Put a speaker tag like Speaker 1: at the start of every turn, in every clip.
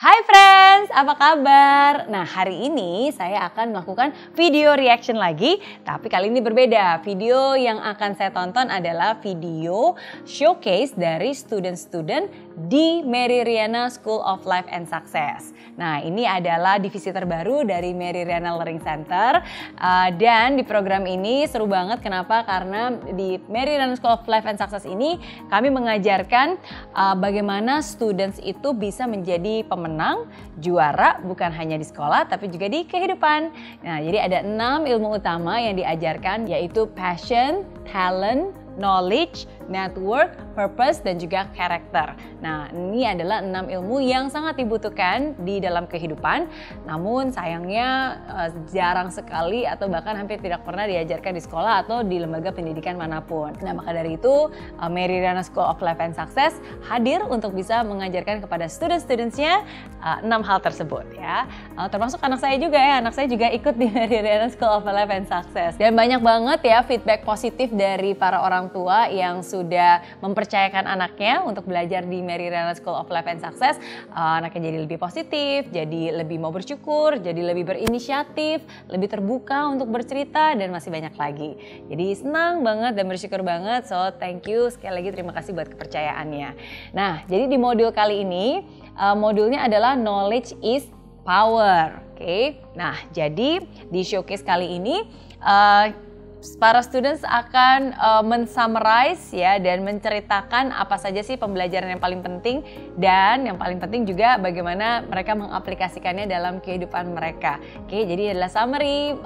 Speaker 1: Hai friends, apa kabar? Nah, hari ini saya akan melakukan video reaction lagi, tapi kali ini berbeda. Video yang akan saya tonton adalah video showcase dari student-student di Mary Riana School of Life and Success. Nah, ini adalah divisi terbaru dari Mary Riana Learning Center, dan di program ini seru banget. Kenapa? Karena di Mary Riana School of Life and Success ini kami mengajarkan bagaimana students itu bisa menjadi pemenang, juara, bukan hanya di sekolah tapi juga di kehidupan. Nah, jadi ada 6 ilmu utama yang diajarkan, yaitu passion, talent, knowledge, network, purpose, dan juga karakter. Nah, ini adalah 6 ilmu yang sangat dibutuhkan di dalam kehidupan. Namun sayangnya jarang sekali atau bahkan hampir tidak pernah diajarkan di sekolah atau di lembaga pendidikan manapun. Nah, maka dari itu Mary Riana School of Life and Success hadir untuk bisa mengajarkan kepada student-studentsnya 6 hal tersebut ya. Termasuk anak saya juga ya. Anak saya juga ikut di Mary Riana School of Life and Success. Dan banyak banget ya feedback positif dari para orang tua yang sudah mempercayakan anaknya untuk belajar di Mary Riana School of Life and Success. Anaknya jadi lebih positif, jadi lebih mau bersyukur, jadi lebih berinisiatif, lebih terbuka untuk bercerita, dan masih banyak lagi. Jadi senang banget dan bersyukur banget. So thank you, sekali lagi terima kasih buat kepercayaannya. Nah, jadi di modul kali ini modulnya adalah knowledge is power. Oke. Nah, jadi di showcase kali ini para students akan men-summarize ya dan menceritakan apa saja sih pembelajaran yang paling penting, dan yang paling penting juga bagaimana mereka mengaplikasikannya dalam kehidupan mereka. Oke, jadi adalah summary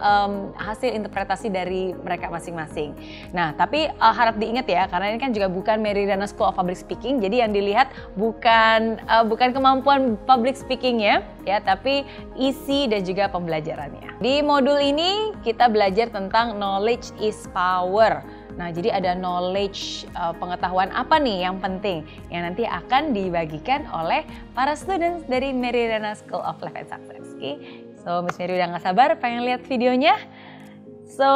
Speaker 1: hasil interpretasi dari mereka masing-masing. Nah, tapi harap diingat ya, karena ini kan juga bukan Mary Riana School of Public Speaking, jadi yang dilihat bukan kemampuan public speakingnya ya, tapi isi dan juga pembelajarannya. Di modul ini kita belajar tentang knowledge is power. Nah, jadi ada knowledge, pengetahuan apa nih yang penting yang nanti akan dibagikan oleh para students dari Mary Riana School of Life and Success. Okay? So, Miss Mary udah gak sabar pengen lihat videonya. So,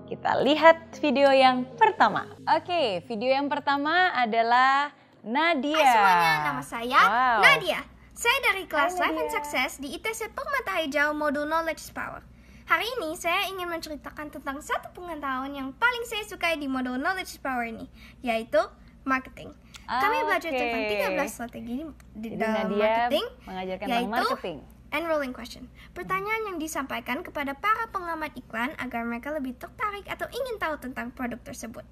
Speaker 1: kita lihat video yang pertama. Oke, video yang pertama adalah Nadia.
Speaker 2: Hai semuanya, nama saya Nadia. Saya dari kelas Life and Success di ITC Permata Hijau modul Knowledge is Power. Hari ini saya ingin menceritakan tentang satu pengetahuan yang paling saya sukai di modul Knowledge is Power ini, yaitu marketing. Kami belajar tentang 13 strategi di dalam marketing, yaitu enrolling question. Pertanyaan yang disampaikan kepada para pengamat iklan agar mereka lebih tertarik atau ingin tahu tentang produk tersebut.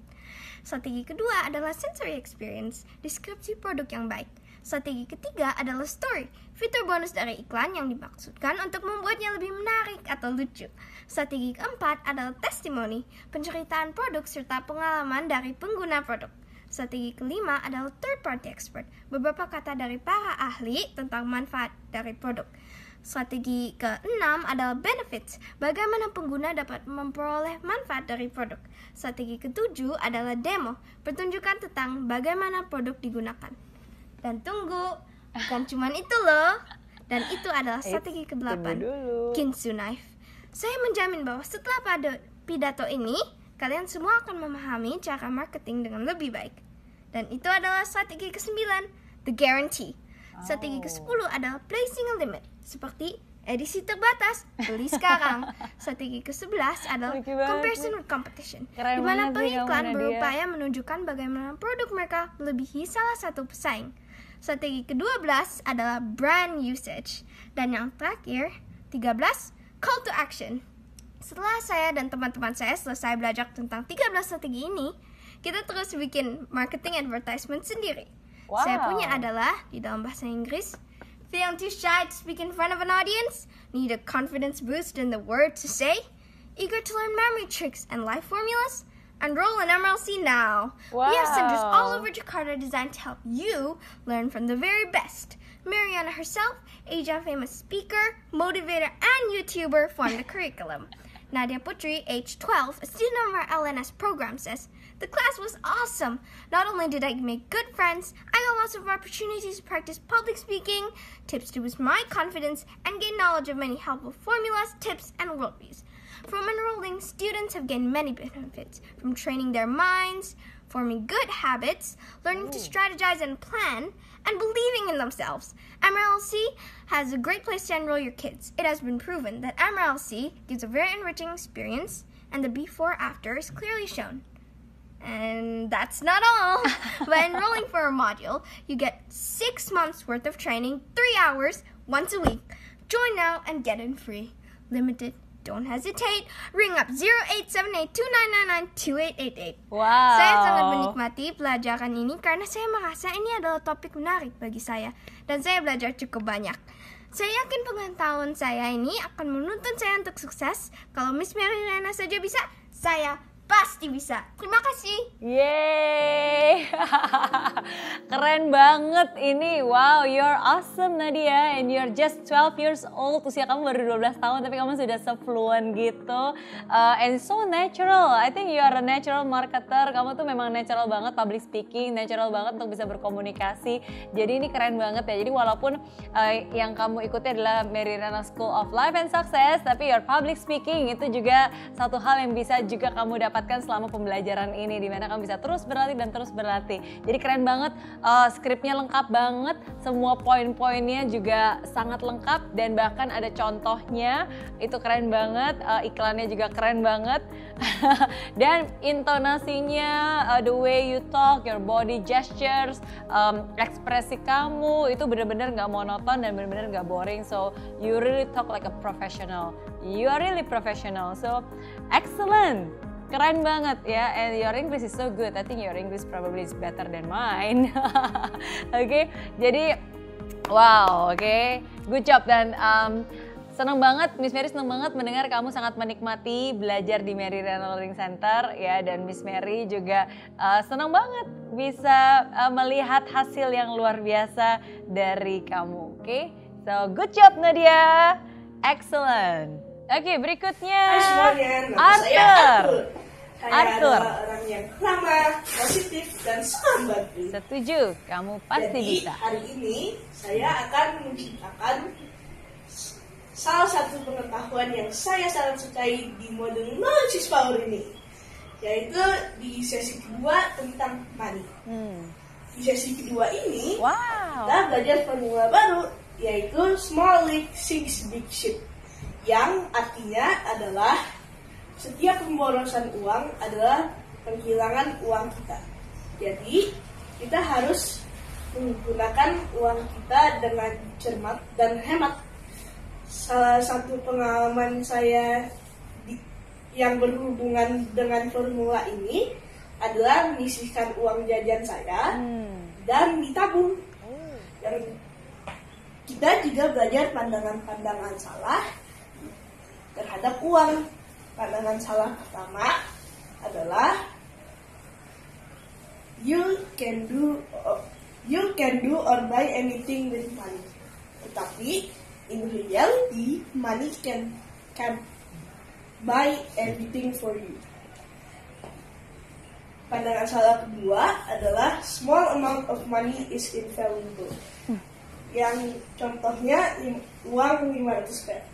Speaker 2: Strategi kedua adalah sensory experience, deskripsi produk yang baik. Strategi ketiga adalah story, fitur bonus dari iklan yang dimaksudkan untuk membuatnya lebih menarik atau lucu. Strategi keempat adalah testimoni, penceritaan produk serta pengalaman dari pengguna produk. Strategi kelima adalah third party expert, beberapa kata dari para ahli tentang manfaat dari produk. Strategi keenam adalah benefits, bagaimana pengguna dapat memperoleh manfaat dari produk. Strategi ketujuh adalah demo, pertunjukan tentang bagaimana produk digunakan. Dan tunggu, bukan cuma itu loh. Dan itu adalah strategi ke-8, Ginsu Knife. Saya menjamin bahwa setelah pidato ini, kalian semua akan memahami cara marketing dengan lebih baik. Dan itu adalah strategi ke-9, The Guarantee. Strategi ke-10 adalah Placing a Limit, seperti edisi terbatas, beli sekarang. Strategi ke-11 adalah Comparison with Competition, di mana pengiklan berupaya menunjukkan bagaimana produk mereka melebihi salah satu pesaing. Strategi ke-12 adalah brand usage. Dan yang terakhir, 13, call to action. Setelah saya dan teman-teman saya selesai belajar tentang 13 strategi ini, kita terus bikin marketing advertisement sendiri. Saya punya adalah, di dalam bahasa Inggris, feeling too shy to speak in front of an audience? Need a confidence boost in the words to say? Eager to learn memory tricks and life formulas? Enroll in MLC now. We have centers all over Jakarta designed to help you learn from the very best. Mariana herself, Asia famous speaker, motivator, and YouTuber, formed the curriculum. Nadia Putri, age 12, a student of our LNS program, says, "The class was awesome. Not only did I make good friends, I got lots of opportunities to practice public speaking, tips to boost my confidence, and gain knowledge of many helpful formulas, tips, and worldviews. From enrolling, students have gained many benefits, from training their minds, forming good habits, learning to strategize and plan, and believing in themselves. MRLC has a great place to enroll your kids. It has been proven that MRLC gives a very enriching experience, and the before-after is clearly shown. And that's not all. By enrolling for a module, you get 6 months worth of training, 3 hours, once a week. Join now and get in free. Limited. Don't hesitate. Ring up 0878-2999-2888.
Speaker 1: Wow.
Speaker 2: Saya sangat menikmati pelajaran ini karena saya merasa ini adalah topik menarik bagi saya. Dan saya belajar cukup banyak. Saya yakin pengetahuan saya ini akan menuntun saya untuk sukses. Kalau Miss Mary Riana saja bisa, saya pasti bisa. Terima kasih.
Speaker 1: Yeay. Keren banget ini. Wow, you're awesome Nadia. And you're just 12 years old. Usia kamu baru 12 tahun tapi kamu sudah se-fluent gitu. And so natural. I think you are a natural marketer. Kamu tuh memang natural banget public speaking. Natural banget untuk bisa berkomunikasi. Jadi ini keren banget ya. Jadi walaupun yang kamu ikuti adalah Mary Riana School of Life and Success. Tapi your public speaking itu juga satu hal yang bisa juga kamu dapatkan selama pembelajaran ini, dimana kamu bisa terus berlatih dan terus berlatih. Jadi keren banget, skripnya lengkap banget, semua poin-poinnya juga sangat lengkap dan bahkan ada contohnya, itu keren banget, iklannya juga keren banget. Dan intonasinya, the way you talk, your body gestures, ekspresi kamu itu benar-benar nggak monoton dan benar-benar nggak boring. So you really talk like a professional. You are really professional. So excellent. Keren banget ya, and your English is so good. I think your English probably is better than mine. Oke, jadi wow, oke, good job. Dan senang banget, Miss Mary senang banget mendengar kamu sangat menikmati belajar di Mary Riana Learning Center ya, dan Miss Mary juga senang banget bisa melihat hasil yang luar biasa dari kamu. Oke, so good job Nadia, excellent. Oke, berikutnya Arthur.
Speaker 3: Saya adalah orang yang ramah, positif, dan suka membantu.
Speaker 1: Setuju, kamu pasti bisa.
Speaker 3: Hari ini saya akan menceritakan salah satu pengetahuan yang saya sangat sukai di modul Knowledge is Power ini, yaitu di sesi kedua tentang money. Di sesi kedua ini, kita belajar formula baru, yaitu Small Leak Sinks Big Ship, yang artinya adalah setiap pemborosan uang adalah penghilangan uang kita. Jadi kita harus menggunakan uang kita dengan cermat dan hemat. Salah satu pengalaman saya yang berhubungan dengan formula ini adalah menyisihkan uang jajan saya dan ditabung. Dan kita juga belajar pandangan-pandangan salah terhadap uang. Pandangan salah pertama adalah you can do or buy anything with money. Tetapi in reality, money can buy everything for you. Pandangan salah kedua adalah small amount of money is invaluable. Yang contohnya uang 500 perak.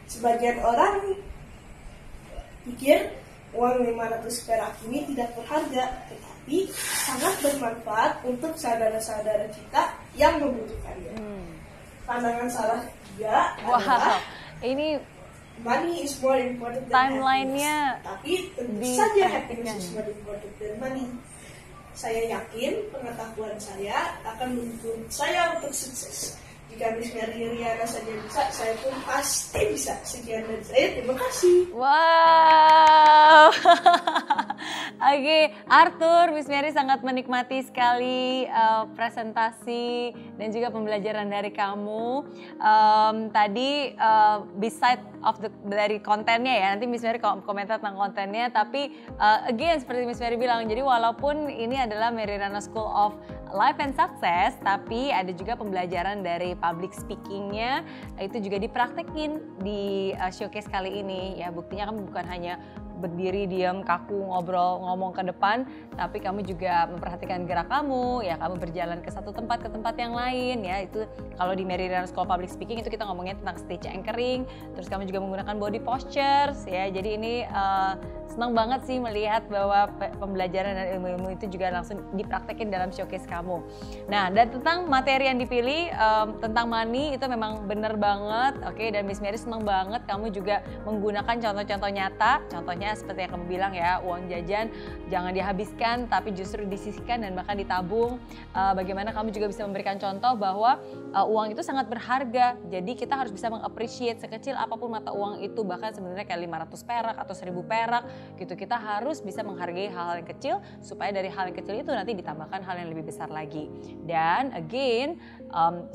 Speaker 3: Sebagian orang pikir uang 500 perak ini tidak berharga, tetapi sangat bermanfaat untuk saudara-saudara kita yang membutuhkannya. Pandangan salah ketiga adalah
Speaker 1: ini
Speaker 3: money is more important than
Speaker 1: timeline-nya,
Speaker 3: tapi tentu saja happiness is more important than money. Saya yakin pengetahuan saya akan mendukung saya untuk sukses. Jika Miss Mary Riana saja bisa, saya pun pasti bisa. Sekian dari saya, terima kasih.
Speaker 1: Wow. Oke, Arthur, Miss Mary sangat menikmati sekali presentasi dan juga pembelajaran dari kamu. Tadi beside of dari kontennya ya, nanti Miss Mary komentar tentang kontennya. Tapi again seperti Miss Mary bilang, jadi walaupun ini adalah Mary Riana School of Life and Success, tapi ada juga pembelajaran dari public speakingnya, itu juga dipraktekin di showcase kali ini ya. Buktinya kan bukan hanya berdiri diam kaku ngobrol ngomong ke depan, tapi kamu juga memperhatikan gerak kamu, ya kamu berjalan ke satu tempat ke tempat yang lain, ya itu kalau di Meridian School Public Speaking itu kita ngomongnya tentang stage anchoring, terus kamu juga menggunakan body postures, ya jadi ini senang banget sih melihat bahwa pembelajaran dan ilmu-ilmu itu juga langsung dipraktekin dalam showcase kamu. Nah, dan tentang materi yang dipilih tentang money itu memang bener banget, oke, dan Miss Mary senang banget kamu juga menggunakan contoh-contoh nyata, contohnya seperti yang kamu bilang ya, uang jajan jangan dihabiskan tapi justru disisihkan dan bahkan ditabung. Bagaimana kamu juga bisa memberikan contoh bahwa uang itu sangat berharga, jadi kita harus bisa meng-appreciate sekecil apapun mata uang itu, bahkan sebenarnya kayak 500 perak atau 1000 perak gitu, kita harus bisa menghargai hal-hal yang kecil supaya dari hal yang kecil itu nanti ditambahkan hal yang lebih besar lagi. Dan again,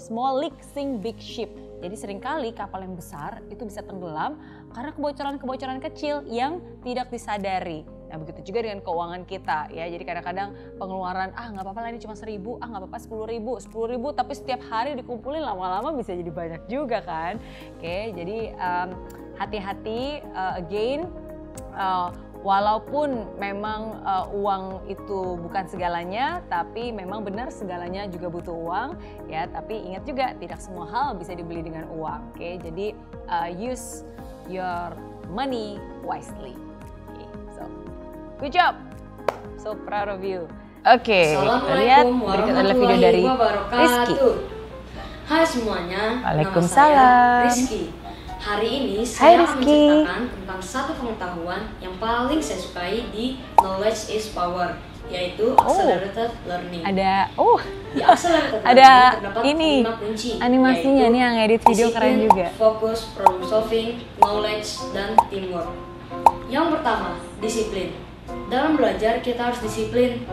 Speaker 1: small leak sink big ship. Jadi seringkali kapal yang besar itu bisa tenggelam karena kebocoran-kebocoran kecil yang tidak disadari. Nah begitu juga dengan keuangan kita ya. Jadi kadang-kadang pengeluaran nggak apa-apa lah ini cuma 1000, nggak apa-apa 10.000 tapi setiap hari dikumpulin lama-lama bisa jadi banyak juga kan. Oke, jadi hati-hati again. Walaupun memang uang itu bukan segalanya, tapi memang benar segalanya juga butuh uang ya. Tapi ingat juga tidak semua hal bisa dibeli dengan uang. Oke, jadi use your money wisely. Okay, so good job, so proud of you. Oke, kita lihat berikut adalah video dari Rizky.
Speaker 4: Hai semuanya,
Speaker 1: Waalaikumsalam.
Speaker 4: Nama saya Rizky. Hari ini saya akan menceritakan tentang satu pengetahuan yang paling saya sukai di Knowledge is Power, yaitu Accelerated Learning.
Speaker 1: Ada
Speaker 4: Di Accelerated
Speaker 1: ada
Speaker 4: Learning terdapat
Speaker 1: ini
Speaker 4: 5 kunci,
Speaker 1: animasinya nih yang edit video
Speaker 4: disiplin,
Speaker 1: keren juga.
Speaker 4: Fokus, problem solving, knowledge, dan teamwork. Yang pertama, disiplin. Dalam belajar kita harus disiplin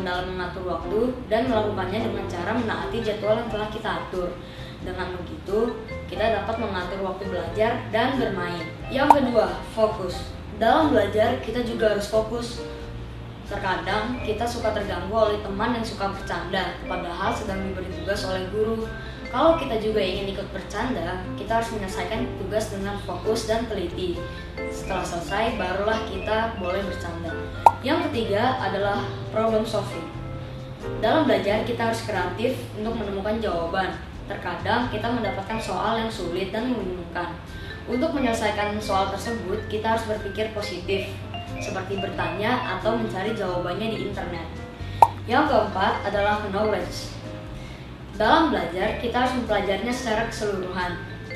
Speaker 4: dalam mengatur waktu dan melakukannya dengan cara menaati jadwal yang telah kita atur. Dengan begitu, kita dapat mengatur waktu belajar dan bermain. Yang kedua, fokus. Dalam belajar, kita juga harus fokus. Terkadang, kita suka terganggu oleh teman yang suka bercanda, padahal sedang diberi tugas oleh guru. Kalau kita juga ingin ikut bercanda, kita harus menyelesaikan tugas dengan fokus dan teliti. Setelah selesai, barulah kita boleh bercanda. Yang ketiga adalah problem solving. Dalam belajar, kita harus kreatif untuk menemukan jawaban. Terkadang kita mendapatkan soal yang sulit dan membingungkan. Untuk menyelesaikan soal tersebut, kita harus berpikir positif, seperti bertanya atau mencari jawabannya di internet. Yang keempat adalah knowledge. Dalam belajar, kita harus mempelajarinya secara keseluruhan.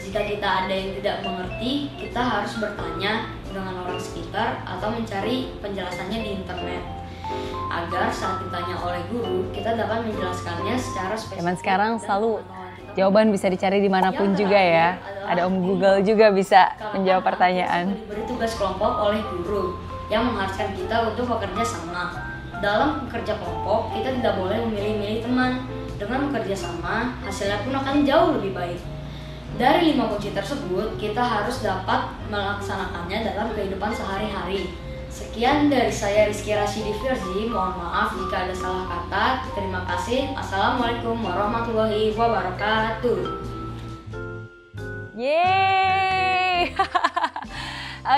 Speaker 4: Jika kita ada yang tidak mengerti, kita harus bertanya dengan orang sekitar atau mencari penjelasannya di internet. Agar saat ditanya oleh guru, kita dapat menjelaskannya secara spesifik.
Speaker 1: Zaman sekarang selalu jawaban bisa dicari dimanapun juga ya. Ada Om Google juga bisa menjawab pertanyaan.
Speaker 4: Diberi tugas kelompok oleh guru yang mengharuskan kita untuk bekerja sama. Dalam bekerja kelompok, kita tidak boleh memilih-milih teman. Dengan bekerja sama, hasilnya pun akan jauh lebih baik. Dari 5 kunci tersebut, kita harus dapat melaksanakannya dalam kehidupan sehari-hari. Sekian dari saya Rizky Rashidi Firzi, mohon maaf jika ada salah kata. Terima kasih. Assalamualaikum warahmatullahi wabarakatuh.
Speaker 1: Yeay!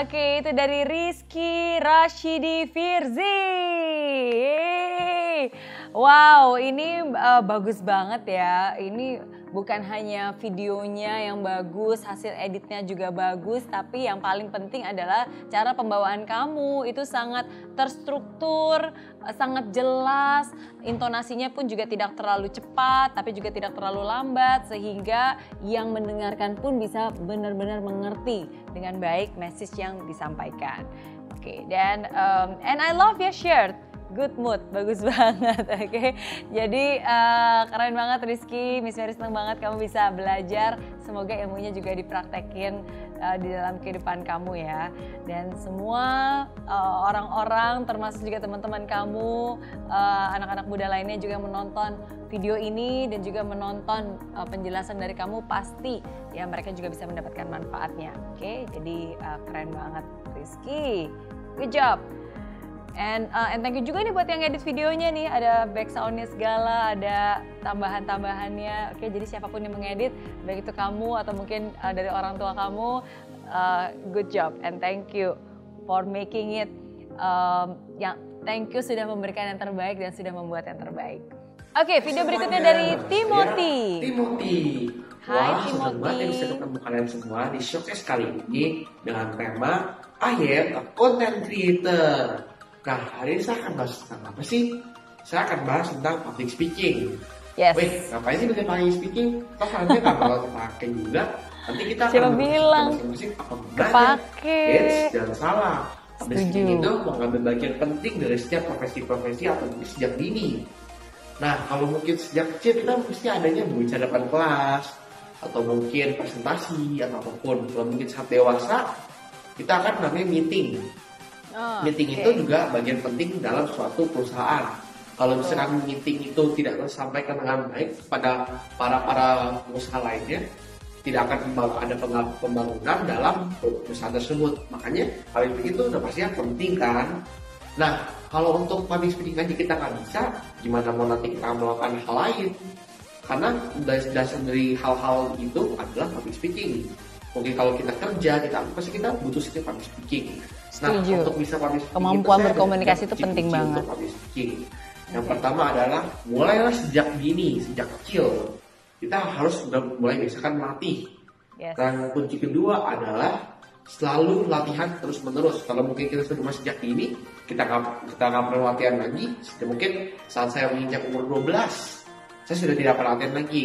Speaker 1: Oke, itu dari Rizky Rashidi Firzi. Yeay! Wow, ini bagus banget ya. Ini bukan hanya videonya yang bagus, hasil editnya juga bagus, tapi yang paling penting adalah cara pembawaan kamu itu sangat terstruktur, sangat jelas, intonasinya pun juga tidak terlalu cepat, tapi juga tidak terlalu lambat, sehingga yang mendengarkan pun bisa benar-benar mengerti dengan baik message yang disampaikan. Oke, dan and I love your shirt. Good mood, bagus banget, oke. Jadi keren banget Rizky, Miss Mary senang banget kamu bisa belajar. Semoga ilmunya juga dipraktekin di dalam kehidupan kamu ya. Dan semua orang-orang, termasuk juga teman-teman kamu, anak-anak muda lainnya juga menonton video ini dan juga menonton penjelasan dari kamu, pasti ya mereka juga bisa mendapatkan manfaatnya. Oke, jadi keren banget Rizky, good job. And thank you juga nih buat yang edit videonya nih, ada back soundnya segala, ada tambahan-tambahannya. Oke, jadi siapapun yang mengedit, baik itu kamu atau mungkin dari orang tua kamu, good job and thank you. for making it. Thank you sudah memberikan yang terbaik dan sudah membuat yang terbaik. Oke, video berikutnya dari Timothy. Hai Timothy.
Speaker 5: Senang banget bisa ketemu kalian semua di showcase kali ini dengan tema I am a content creator. Nah, hari ini saya akan bahas tentang apa sih? Saya akan bahas tentang public speaking.
Speaker 1: Yes.
Speaker 5: Wih, ngapain sih pakai public speaking? Toh nanti kalau pakai juga, nanti kita
Speaker 1: siapa bilang
Speaker 5: pakai. Jangan salah. Public speaking itu mengambil bagian penting dari setiap profesi-profesi atau sejak dini. Nah, kalau mungkin sejak kecil kita mesti adanya berbicara depan kelas, atau mungkin presentasi, atau apapun. Kalau mungkin saat dewasa, kita akan namanya meeting. Meeting itu juga bagian penting dalam suatu perusahaan. Kalau misalkan meeting itu tidak tersampaikan dengan baik kepada para pengusaha lainnya, tidak akan ada pembangunan dalam perusahaan tersebut. Makanya public speaking itu udah pasti penting kan. Nah, kalau untuk public speaking aja kita nggak bisa, gimana mau nanti kita melakukan hal lain? Karena dasar dari hal-hal itu adalah public speaking. Mungkin kalau kita kerja, pasti kita butuh setiap public speaking. Nah, untuk bisa public speaking,
Speaker 1: kemampuan berkomunikasi itu penting banget.
Speaker 5: Public speaking. Yang pertama adalah mulailah sejak dini, sejak kecil. Kita harus sudah mulai biasakan melatih.
Speaker 1: Yes.
Speaker 5: Dan kunci kedua adalah selalu latihan terus-menerus. Kalau mungkin kita sudah sejak dini, kita nggak perlu latihan lagi. Mungkin saat saya menginjak umur 12, saya sudah tidak perlu latihan lagi.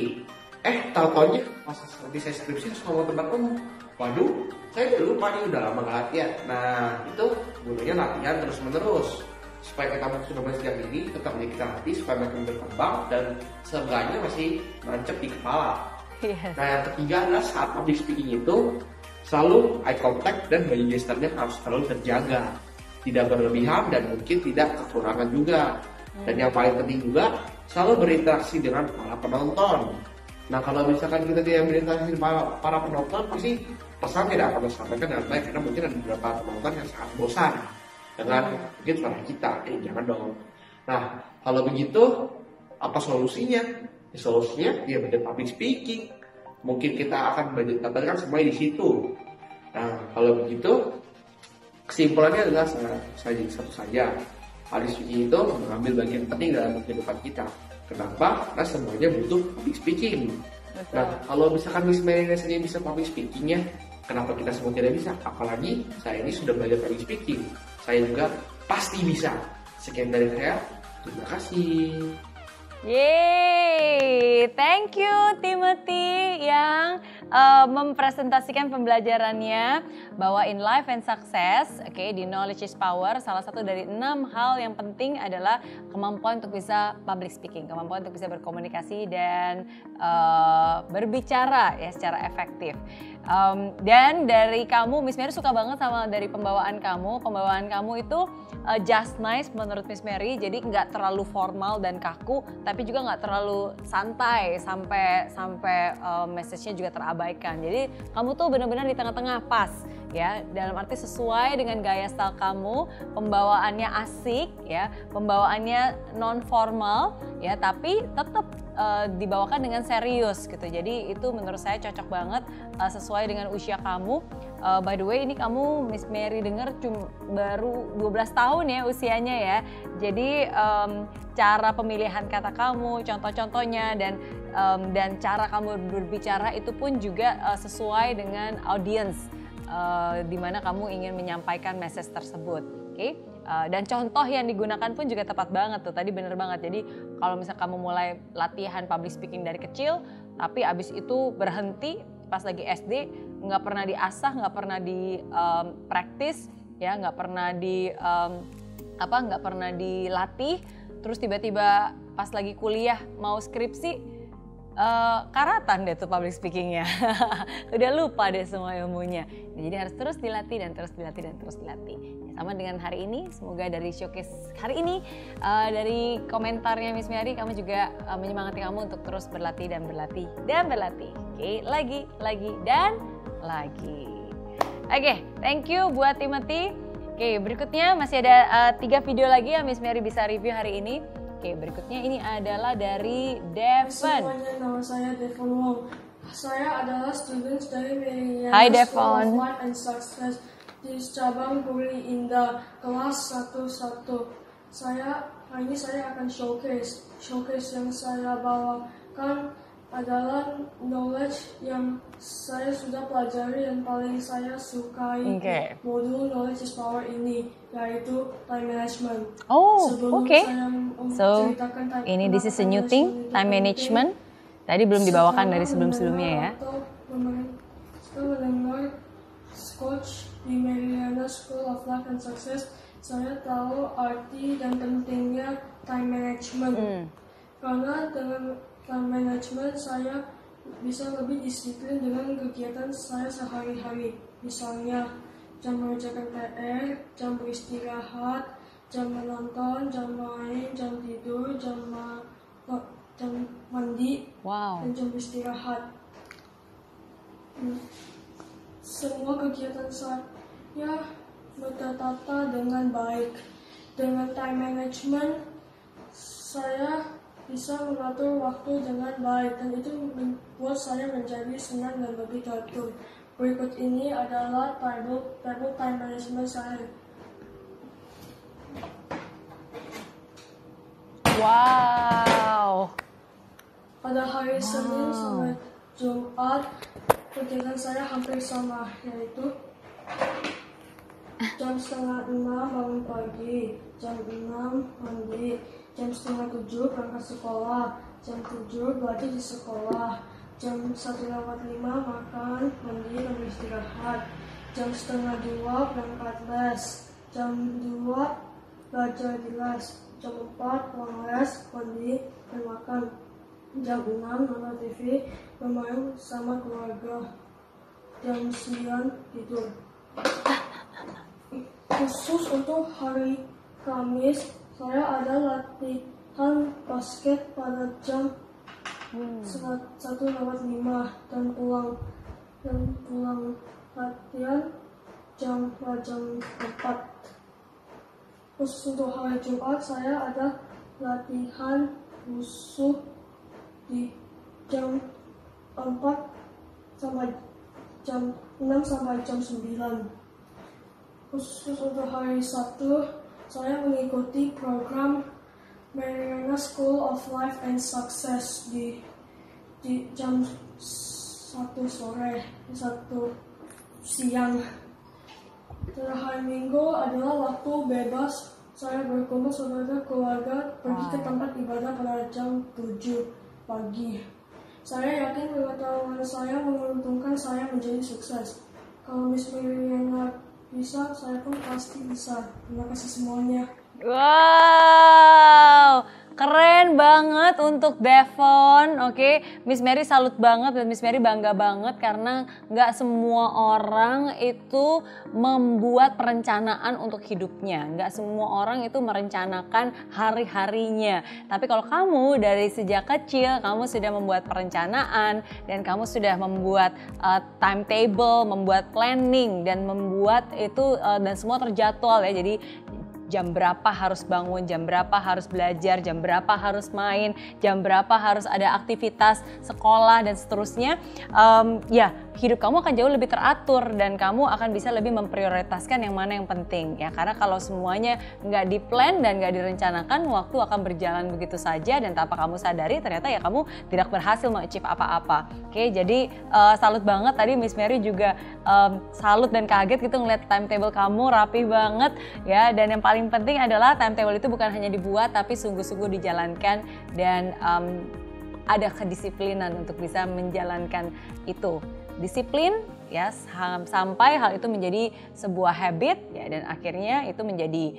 Speaker 5: Tahu-taunya pas seperti saya skripsi harus ngomong tempat umum. Waduh, saya udah lupa nih, udah lama nggak latihan. Nah, itu gunanya latihan terus-menerus. Supaya kita sudah mulai sejak dini, tetap kita latih supaya makin berkembang dan seenggaknya masih nancep di kepala.
Speaker 1: Yes.
Speaker 5: Nah, yang ketiga adalah saat public speaking itu selalu eye contact dan body gesture-nya harus selalu terjaga, tidak berlebihan dan mungkin tidak kekurangan juga. Dan yang paling penting juga selalu berinteraksi dengan para penonton. Nah, kalau misalkan kita tidak berinteraksi dengan para penonton, pasti pesan tidak akan tersampaikan dengan baik karena mungkin ada beberapa penonton yang sangat bosan dengan mungkin suara kita. Jangan dong. Nah, kalau begitu apa solusinya? Solusinya ya belajar public speaking. Mungkin kita akan belajar semuanya di situ. Nah, kalau begitu kesimpulannya adalah satu saja. Public speaking itu mengambil bagian penting dalam kehidupan kita. Kenapa? Karena semuanya butuh public speaking. Betul. Nah, kalau misalkan Miss Mary saja bisa public speakingnya, kenapa kita semua tidak bisa? Apalagi saya ini sudah belajar public speaking. Saya juga pasti bisa. Sekian dari saya. Terima kasih.
Speaker 1: Yeay, thank you Timothy yang mempresentasikan pembelajarannya bahwa in life and success, di knowledge is power, salah satu dari 6 hal yang penting adalah kemampuan untuk bisa public speaking, kemampuan untuk bisa berkomunikasi dan berbicara ya secara efektif. Dan dari kamu, Miss Mary suka banget sama dari pembawaan kamu itu just nice menurut Miss Mary, jadi nggak terlalu formal dan kaku, tapi juga nggak terlalu santai sampai message-nya juga terabaikan. Jadi kamu tuh benar-benar di tengah-tengah pas ya, dalam arti sesuai dengan gaya style kamu, pembawaannya asik ya, pembawaannya non formal ya, tapi tetap dibawakan dengan serius gitu. Jadi itu menurut saya cocok banget sesuai dengan usia kamu. By the way, ini kamu Miss Mary dengar baru 12 tahun ya usianya ya. Jadi cara pemilihan kata kamu, contoh-contohnya dan cara kamu berbicara itu pun juga sesuai dengan audience di mana kamu ingin menyampaikan message tersebut. Oke? Dan contoh yang digunakan pun juga tepat banget tuh, tadi bener banget. Jadi kalau misalnya kamu mulai latihan public speaking dari kecil, tapi abis itu berhenti pas lagi SD, nggak pernah diasah, nggak pernah di practice, ya nggak pernah dilatih, terus tiba-tiba pas lagi kuliah mau skripsi, karatan deh tuh public speakingnya. Udah lupa deh semua ilmunya. Jadi harus terus dilatih dan terus dilatih dan terus dilatih. Ya, sama dengan hari ini, semoga dari showcase hari ini, dari komentarnya Miss Mary, kamu juga menyemangati kamu untuk terus berlatih dan berlatih dan berlatih. Oke, lagi dan lagi. Oke, thank you buat Timothy. Oke, berikutnya masih ada 3 video lagi yang Miss Mary bisa review hari ini. Oke, berikutnya ini adalah dari Devon.
Speaker 6: Semuanya, nama saya Devon Wong. Saya adalah student dari
Speaker 1: Hai Devon.
Speaker 6: Life and Success. di cabang Puri Indah kelas 11. Hari ini saya akan showcase yang saya bawakan adalah knowledge yang saya sudah pelajari yang paling saya sukai modul Knowledge is Power ini, yaitu time management.
Speaker 1: This is a new thing, time management. Tadi belum dibawakan dari sebelum-sebelumnya ya.
Speaker 6: Setelah mendengar coach di Mariana School of Life and Success, saya tahu arti dan pentingnya time management. Karena dengan time management saya bisa lebih disiplin dengan kegiatan saya sehari-hari. Misalnya jam mengerjakan PR, jam beristirahat, jam menonton, jam main, jam tidur, jam mandi, dan jam beristirahat. Semua kegiatan saya tertata dengan baik. Dengan time management, saya bisa mengatur waktu dengan baik dan itu membuat saya menjadi senang dan lebih teratur. Berikut ini adalah table time management saya.
Speaker 1: Wow.
Speaker 6: Pada hari Senin sampai Jumat, kegiatan saya hampir sama, yaitu jam 5:30 bangun pagi, jam 6 mandi, jam 6:30 berangkat sekolah, jam 7 belajar di sekolah, jam 1:05 makan, mandi dan istirahat, jam 1:30 berangkat les, jam 2 belajar di les, jam 4 pulang les, mandi dan makan, jam 6 nonton TV, bermain sama keluarga, jam 9 tidur. Khusus untuk hari Kamis, saya ada latihan basket pada jam 1:05 dan pulang latihan jam 4. Khusus untuk hari Jumat, saya ada latihan wushu di jam 4 sampai jam 6 sampai jam 9. Khusus untuk hari Sabtu, saya mengikuti program Mariana School of Life and Success di jam 1 sore, 1 siang. Dan hari Minggu adalah waktu bebas saya berkumpul sama keluarga pergi ke tempat ibadah pada jam 7 pagi. Saya yakin pengetahuan saya menguntungkan saya menjadi sukses. Kalau Miss Mariana bisa, saya pun pasti bisa. Terima kasih semuanya.
Speaker 1: Wow, keren banget untuk Devon. Oke, Miss Mary salut banget dan Miss Mary bangga banget karena nggak semua orang itu membuat perencanaan untuk hidupnya. Nggak semua orang itu merencanakan hari-harinya. Tapi kalau kamu dari sejak kecil kamu sudah membuat perencanaan dan kamu sudah membuat timetable, membuat planning dan membuat itu dan semua terjadwal ya. Jadi jam berapa harus bangun, jam berapa harus belajar, jam berapa harus main, jam berapa harus ada aktivitas sekolah dan seterusnya. Ya, hidup kamu akan jauh lebih teratur dan kamu akan bisa lebih memprioritaskan yang mana yang penting ya. Karena kalau semuanya nggak di-plan dan nggak direncanakan, waktu akan berjalan begitu saja dan tanpa kamu sadari ternyata ya kamu tidak berhasil mengachieve apa-apa. Oke, jadi salut banget tadi Miss Mary juga salut dan kaget gitu ngeliat timetable kamu rapi banget ya. Dan yang paling penting adalah timetable itu bukan hanya dibuat tapi sungguh-sungguh dijalankan dan ada kedisiplinan untuk bisa menjalankan itu. Disiplin ya sampai hal itu menjadi sebuah habit ya dan akhirnya itu menjadi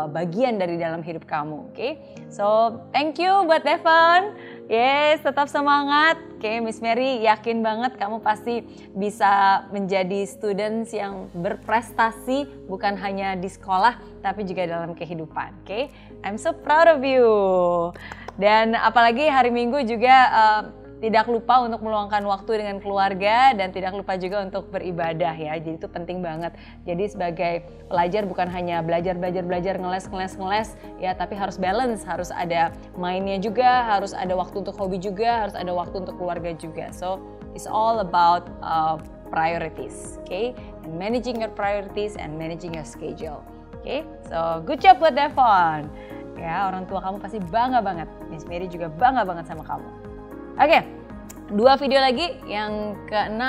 Speaker 1: bagian dari dalam hidup kamu. Oke. So, thank you buat Devon. Yes, tetap semangat. Oke, Miss Mary yakin banget kamu pasti bisa menjadi students yang berprestasi bukan hanya di sekolah tapi juga dalam kehidupan. Oke. I'm so proud of you. Dan apalagi hari Minggu juga tidak lupa untuk meluangkan waktu dengan keluarga dan tidak lupa juga untuk beribadah ya. Jadi itu penting banget. Jadi sebagai pelajar bukan hanya belajar ngeles ya, tapi harus balance, harus ada mainnya juga, harus ada waktu untuk hobi juga, harus ada waktu untuk keluarga juga. So it's all about priorities, okay? And managing your priorities and managing your schedule, okay? So good job buat Devon. Ya, orang tua kamu pasti bangga banget. Miss Mary juga bangga banget sama kamu. Oke, 2 video lagi. Yang ke-6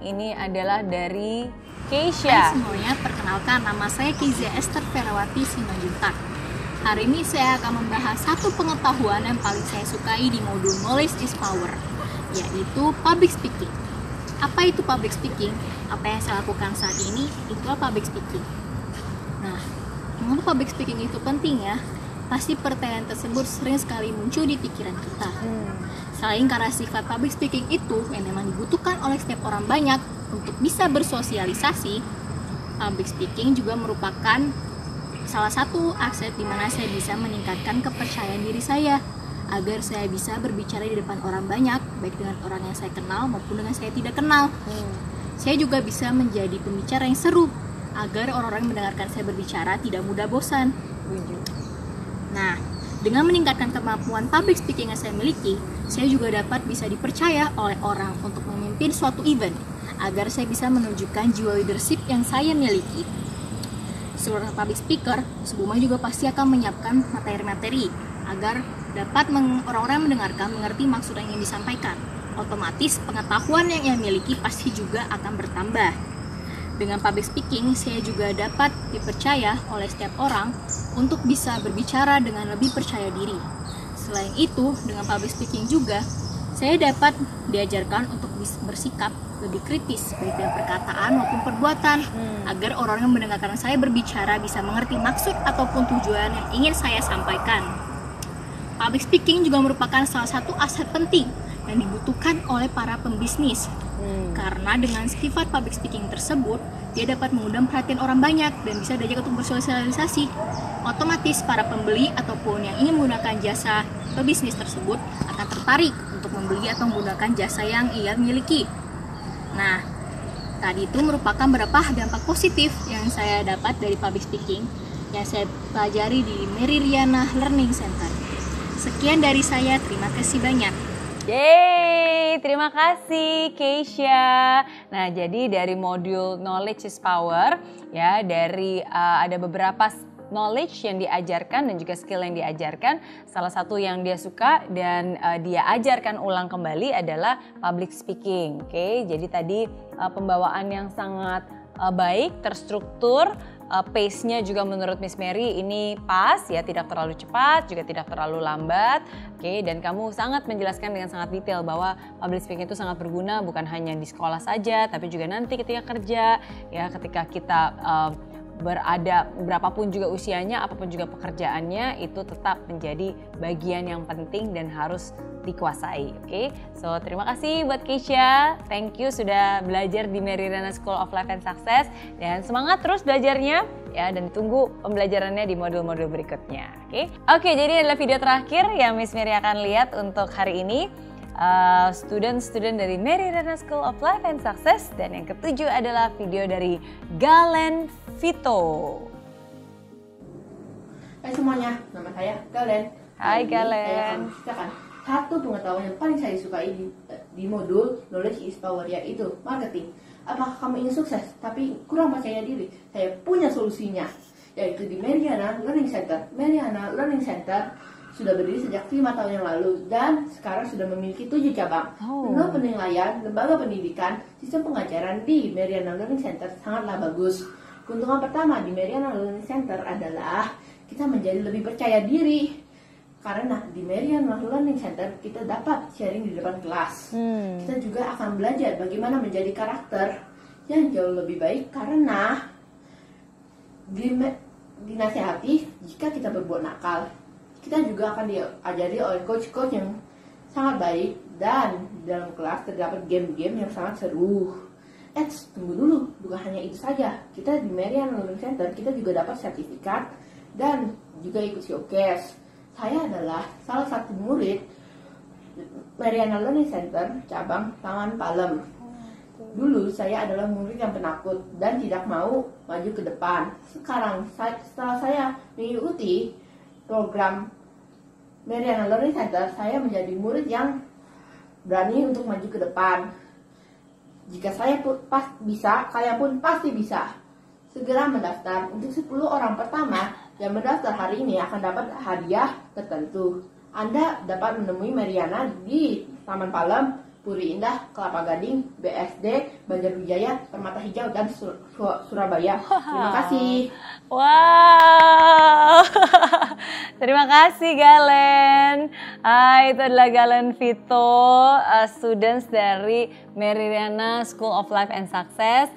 Speaker 1: ini adalah dari Keisha.
Speaker 7: Hai semuanya, perkenalkan nama saya Kezia Esther Ferawati Simanjuntak. Hari ini saya akan membahas satu pengetahuan yang paling saya sukai di modul Knowledge is Power, yaitu public speaking. Apa itu public speaking? Apa yang saya lakukan saat ini, itulah public speaking. Nah, mengapa public speaking itu penting ya? Pasti pertanyaan tersebut sering sekali muncul di pikiran kita. Selain karena sifat public speaking itu yang memang dibutuhkan oleh setiap orang banyak untuk bisa bersosialisasi, public speaking juga merupakan salah satu aset di mana saya bisa meningkatkan kepercayaan diri saya agar saya bisa berbicara di depan orang banyak, baik dengan orang yang saya kenal maupun dengan saya tidak kenal. Saya juga bisa menjadi pembicara yang seru agar orang-orang yang mendengarkan saya berbicara tidak mudah bosan. Nah, dengan meningkatkan kemampuan public speaking yang saya miliki, saya juga dapat bisa dipercaya oleh orang untuk memimpin suatu event agar saya bisa menunjukkan jiwa leadership yang saya miliki. Seluruh public speaker sebelumnya juga pasti akan menyiapkan materi-materi agar dapat orang-orang yang mendengarkan mengerti maksud yang ingin disampaikan. Otomatis pengetahuan yang ia miliki pasti juga akan bertambah. Dengan public speaking, saya juga dapat dipercaya oleh setiap orang untuk bisa berbicara dengan lebih percaya diri. Selain itu, dengan public speaking juga, saya dapat diajarkan untuk bersikap lebih kritis, baik dengan perkataan maupun perbuatan, agar orang yang mendengarkan saya berbicara bisa mengerti maksud ataupun tujuan yang ingin saya sampaikan. Public speaking juga merupakan salah satu aset penting yang dibutuhkan oleh para pembisnis. Karena dengan sifat public speaking tersebut, dia dapat mengundang perhatian orang banyak dan bisa diajak untuk bersosialisasi. Otomatis para pembeli ataupun yang ingin menggunakan jasa pebisnis tersebut akan tertarik untuk membeli atau menggunakan jasa yang ia miliki. Nah, tadi itu merupakan beberapa dampak positif yang saya dapat dari public speaking yang saya pelajari di Mary Riana Learning Center. Sekian dari saya, terima kasih banyak.
Speaker 1: Yeay, terima kasih Keisha. Nah, jadi dari modul Knowledge is Power, ya, dari ada beberapa knowledge yang diajarkan dan juga skill yang diajarkan. Salah satu yang dia suka dan dia ajarkan ulang kembali adalah public speaking. Oke, jadi tadi pembawaan yang sangat baik, terstruktur. Pace-nya juga menurut Miss Mary ini pas ya, tidak terlalu cepat juga tidak terlalu lambat. Oke, dan kamu sangat menjelaskan dengan sangat detail bahwa public speaking itu sangat berguna bukan hanya di sekolah saja tapi juga nanti ketika kerja ya, ketika kita berada berapapun juga usianya, apapun juga pekerjaannya, itu tetap menjadi bagian yang penting dan harus dikuasai. Oke, so terima kasih buat Keisha, thank you sudah belajar di Mary Riana School of Life and Success, dan semangat terus belajarnya ya, dan tunggu pembelajarannya di modul-modul berikutnya. Oke, jadi ini adalah video terakhir yang Miss Mary akan lihat untuk hari ini. Student-student dari Mary Riana School of Life and Success, dan yang ketujuh adalah video dari Galen Vito.
Speaker 8: Hai semuanya, nama saya Galen.
Speaker 1: Hai Galen.
Speaker 8: Saya akan menceritakan satu pengetahuan yang paling saya sukai di modul Knowledge is Power, yaitu marketing. Apakah kamu ingin sukses tapi kurang percaya diri? Saya punya solusinya, yaitu di Mary Riana Learning Center. Mary Riana Learning Center sudah berdiri sejak 5 tahun yang lalu dan sekarang sudah memiliki 7 cabang. Menurut penilaian lembaga pendidikan, sistem pengajaran di Mary Riana Learning Center sangatlah bagus. Keuntungan pertama di Mary Riana Learning Center adalah kita menjadi lebih percaya diri. Karena di Mary Riana Learning Center kita dapat sharing di depan kelas. Kita juga akan belajar bagaimana menjadi karakter yang jauh lebih baik, karena dinasihati jika kita berbuat nakal. Kita juga akan diajari oleh coach-coach yang sangat baik, dan di dalam kelas terdapat game-game yang sangat seru. Tunggu dulu, bukan hanya itu saja. Kita di Mary Riana Learning Center kita juga dapat sertifikat dan juga ikut showcase. Saya adalah salah satu murid Mary Riana Learning Center cabang Taman Palem. Dulu saya adalah murid yang penakut dan tidak mau maju ke depan. Sekarang setelah saya mengikuti program Mary Riana Learning Center, saya menjadi murid yang berani untuk maju ke depan. Jika saya pas bisa, kalian pun pasti bisa. Segera mendaftar. Untuk 10 orang pertama yang mendaftar hari ini akan dapat hadiah tertentu. Anda dapat menemui Meriana di Taman Palem, Puri Indah, Kelapa Gading, BSD, Banjarwijaya, Permata Hijau, dan Surabaya. Terima kasih.
Speaker 1: Wow, terima kasih Galen. Itu adalah Galen Vito, students dari Meriana School of Life and Success,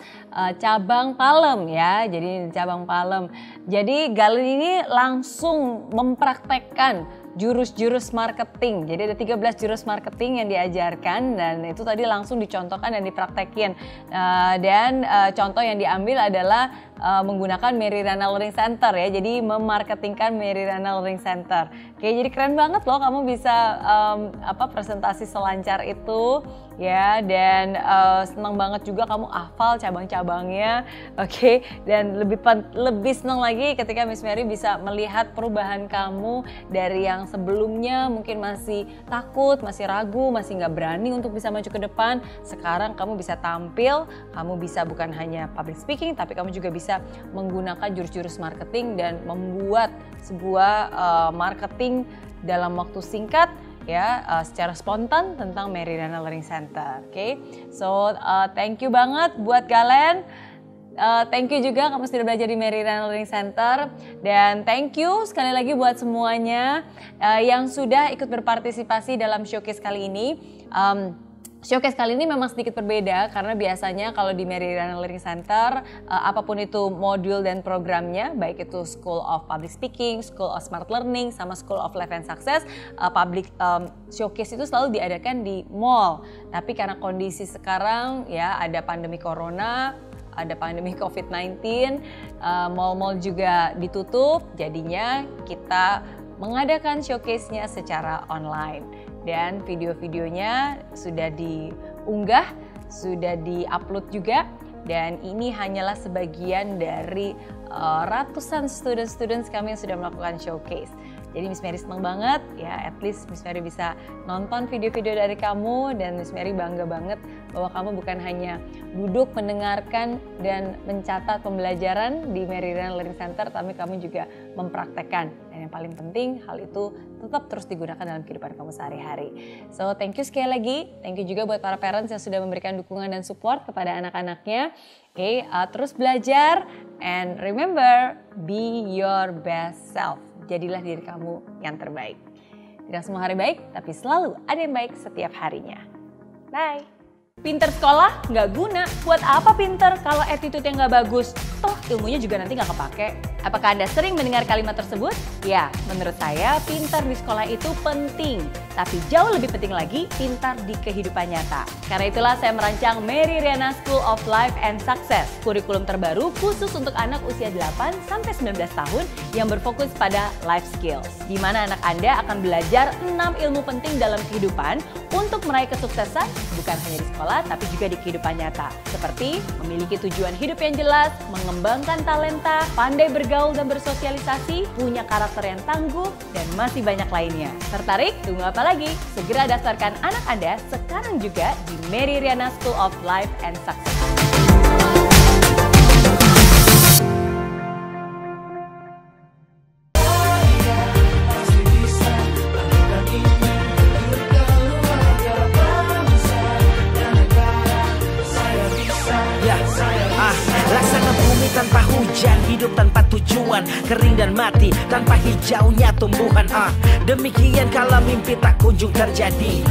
Speaker 1: cabang Palem ya. Jadi cabang Palem. Jadi Galen ini langsung mempraktekkan jurus-jurus marketing. Jadi ada 13 jurus marketing yang diajarkan dan itu tadi langsung dicontohkan dan dipraktekin. Dan contoh yang diambil adalah menggunakan Meridiana Learning Center ya. Jadi memarketingkan Meridiana Learning Center. Oke, jadi keren banget loh kamu bisa presentasi selancar itu ya, dan senang banget juga kamu hafal cabang-cabangnya. Oke, dan lebih senang lagi ketika Miss Mary bisa melihat perubahan kamu dari yang sebelumnya mungkin masih takut, masih ragu, masih nggak berani untuk bisa maju ke depan. Sekarang kamu bisa tampil, kamu bisa bukan hanya public speaking, tapi kamu juga bisa menggunakan jurus-jurus marketing dan membuat sebuah marketing dalam waktu singkat ya, secara spontan tentang Meridiana Learning Center. Oke, so thank you banget buat Galen. Thank you juga kamu sudah belajar di Meridiana Learning Center, dan thank you sekali lagi buat semuanya yang sudah ikut berpartisipasi dalam showcase kali ini. Showcase kali ini memang sedikit berbeda karena biasanya kalau di Meridiana Learning Center apapun itu modul dan programnya, baik itu School of Public Speaking, School of Smart Learning, sama School of Life and Success, public showcase itu selalu diadakan di mall. Tapi karena kondisi sekarang ya, ada pandemi corona, ada pandemi COVID-19, mall-mall juga ditutup, jadinya kita mengadakan showcase-nya secara online. Dan video-videonya sudah diunggah, sudah di-upload juga, dan ini hanyalah sebagian dari ratusan students kami yang sudah melakukan showcase. Jadi Miss Mary senang banget ya, at least Miss Mary bisa nonton video-video dari kamu, dan Miss Mary bangga banget bahwa kamu bukan hanya duduk mendengarkan dan mencatat pembelajaran di Meridiana Learning Center, tapi kamu juga mempraktekkan. Dan yang paling penting, hal itu tetap terus digunakan dalam kehidupan kamu sehari-hari. So thank you sekali lagi, thank you juga buat para parents yang sudah memberikan dukungan dan support kepada anak-anaknya. Oke, terus belajar, and remember, be your best self. Jadilah diri kamu yang terbaik. Tidak semua hari baik, tapi selalu ada yang baik setiap harinya. Bye. Pinter sekolah nggak guna. Buat apa pinter kalau attitude-nya nggak bagus? Toh ilmunya juga nanti nggak kepake. Apakah Anda sering mendengar kalimat tersebut? Ya, menurut saya pintar di sekolah itu penting. Tapi jauh lebih penting lagi, pintar di kehidupan nyata. Karena itulah saya merancang Meridiana School of Life and Success, kurikulum terbaru khusus untuk anak usia 8-19 tahun yang berfokus pada life skills. Di mana anak Anda akan belajar 6 ilmu penting dalam kehidupan untuk meraih kesuksesan bukan hanya di sekolah tapi juga di kehidupan nyata. Seperti memiliki tujuan hidup yang jelas, mengembangkan talenta, pandai bergaul dan bersosialisasi, punya karakter yang tangguh, dan masih banyak lainnya. Tertarik? Tunggu apa lagi? Segera daftarkan anak Anda sekarang juga di Meridiana School of Life and Success.
Speaker 9: Tanpa hujan, hidup tanpa tujuan, kering dan mati tanpa hijaunya tumbuhan. Demikian kalau mimpi tak kunjung terjadi,